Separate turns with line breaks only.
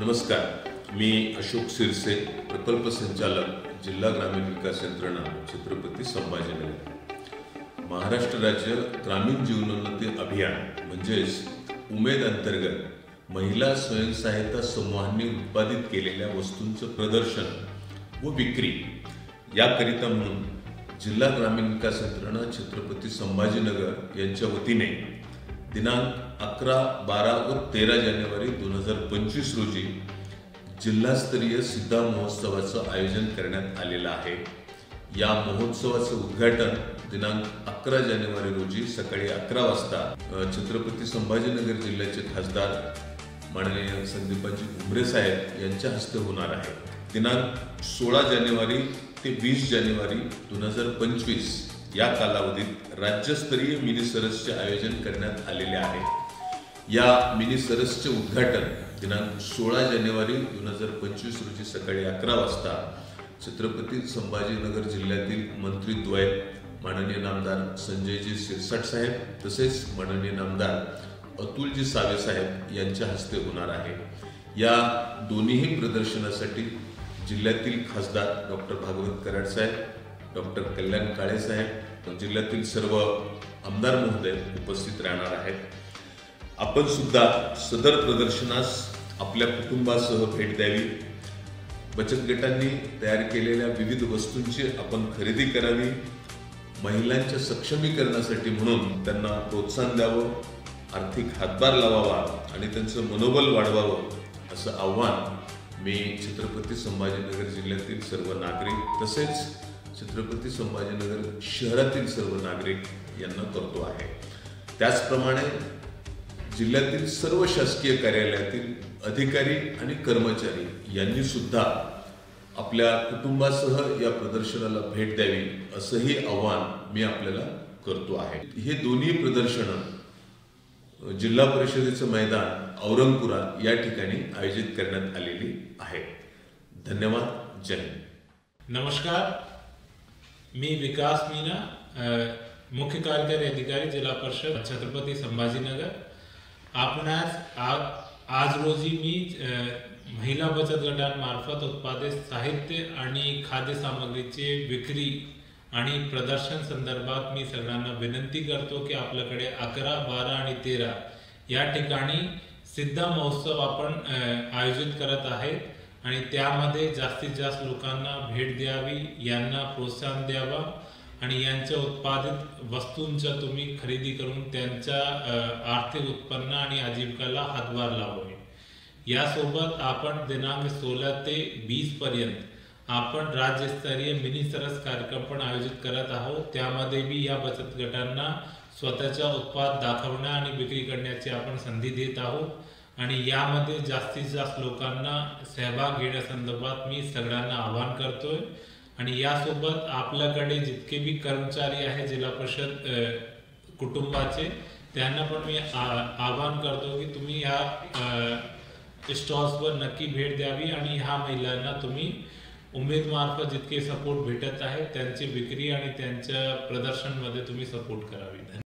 नमस्कार, मी अशोक सिरसे, प्रकल्प संचालक, जिल्हा ग्रामीण विकास यंत्रणा, छत्रपती संभाजीनगर। महाराष्ट्र राज्य ग्रामीण जीवनोन्नती अभियान म्हणजेच उमेद अंतर्गत महिला स्वयंसहायता समूहांनी उत्पादित केलेल्या वस्तूंचं प्रदर्शन व विक्री याकरिता म्हणून जिल्हा ग्रामीण विकास यंत्रणा, छत्रपती संभाजीनगर यांच्या वतीने दिनांक 11, 12 व 13 जानेवारी 2025 रोजी जिल्हास्तरीय सिद्धा महोत्सवाचं आयोजन करण्यात आलेलं आहे। या महोत्सवाचं उद्घाटन दिनांक 11 जानेवारी रोजी सकाळी 11 वाजता छत्रपती संभाजीनगर जिल्ह्याचे खासदार माननीय संदीपाजी भुमरे साहेब यांच्या हस्ते होणार आहे। दिनांक 16 जानेवारी ते 20 जानेवारी 2025 या कालावधीत राज्यस्तरीय मिनी सरसचे आयोजन करण्यात आलेले आहे। या मिनी सरसचे उद्घाटन दिनांक 16 जानेवारी 2025 रोजी सकाळी 11 वाजता छत्रपती संभाजीनगर जिल्ह्यातील मंत्रीद्वय माननीय नामदार संजयजी सिरसाट साहेब तसेच माननीय नामदार अतुलजी सावे साहेब यांच्या हस्ते होणार आहे। या दोन्ही प्रदर्शनासाठी जिल्ह्यातील खासदार डॉक्टर भागवत कराड साहेब, डॉक्टर कल्याण काळे साहेब, जिल्ह्यातील सर्व आमदार महोदय उपस्थित राहणार आहेत। आपण सुद्धा सदर प्रदर्शनास आपल्या कुटुंबासह भेट द्यावी। बचत गटांनी तयार केलेल्या विविध वस्तूंची आपण खरेदी करावी। महिलांच्या सक्षमीकरणासाठी म्हणून त्यांना प्रोत्साहन द्यावं, आर्थिक हातभार लावावा आणि त्यांचं मनोबल वाढवावं असं आव्हान मी छत्रपती संभाजीनगर जिल्ह्यातील सर्व नागरिक तसेच छत्रपती संभाजीनगर शहरातील सर्व नागरिक यांना करतो आहे। त्याचप्रमाणे जिल्ह्यातील सर्व शासकीय कार्यालयातील अधिकारी आणि कर्मचारी यांनी सुद्धा आपल्या कुटुंबासह या प्रदर्शनाला भेट द्यावी असंही आव्हान मी आपल्याला करतो आहे। हे दोन्ही प्रदर्शनं जिल्हा परिषदेचं मैदान औरंगपुरा या ठिकाणी आयोजित करण्यात आलेली आहे। धन्यवाद। जय हिंद।
नमस्कार, मी विकास मीना, मुख्य कार्यकारी अधिकारी जिल्हा परिषद छत्रपती संभाजीनगर। आपणास आज रोजी मी महिला बचत गटांमार्फत उत्पादित साहित्य आणि खाद्य सामग्रीचे विक्री आणि प्रदर्शन संदर्भात मी सगळ्यांना विनंती करतो की आपल्याकडे 11, 12 आणि 13 या ठिकाणी सिद्धा महोत्सव आपण आयोजित करत आहेत आणि त्यामध्ये जास्तीत जास्त लोकांना भेट द्यावी, यांना प्रोत्साहन द्यावा आणि यांच्या उत्पादित वस्तूंचा तुम्ही खरेदी करून त्यांच्या आर्थिक उत्पन्न आणि आजीविकाला हातभार लावावे। यासोबत आपण दिनांक 16 ते 20 पर्यंत आपण राज्यस्तरीय मिनी सरस कार्यक्रम पण आयोजित करत आहोत। त्यामध्ये भी या बचत गटांना स्वतःचा उत्पाद दाखवण्या आणि विक्री करण्याची आपण संधी देत आहोत आणि यामध्ये जास्तीत जास्त लोकांना सहभाग घेण्यासंदर्भात मी सगळ्यांना आवाहन करतोय। आणि यासोबत आपल्याकडे जितके भी कर्मचारी आहेत जिल्हा परिषद कुटुंबाचे त्यांना पण मी आवाहन करतो की तुम्ही ह्या स्टॉल्सवर नक्की भेट द्यावी आणि ह्या महिलांना तुम्ही उमेदमार्फत जितके सपोर्ट भेटत आहे त्यांची विक्री आणि त्यांच्या प्रदर्शनमध्ये तुम्ही सपोर्ट करावी।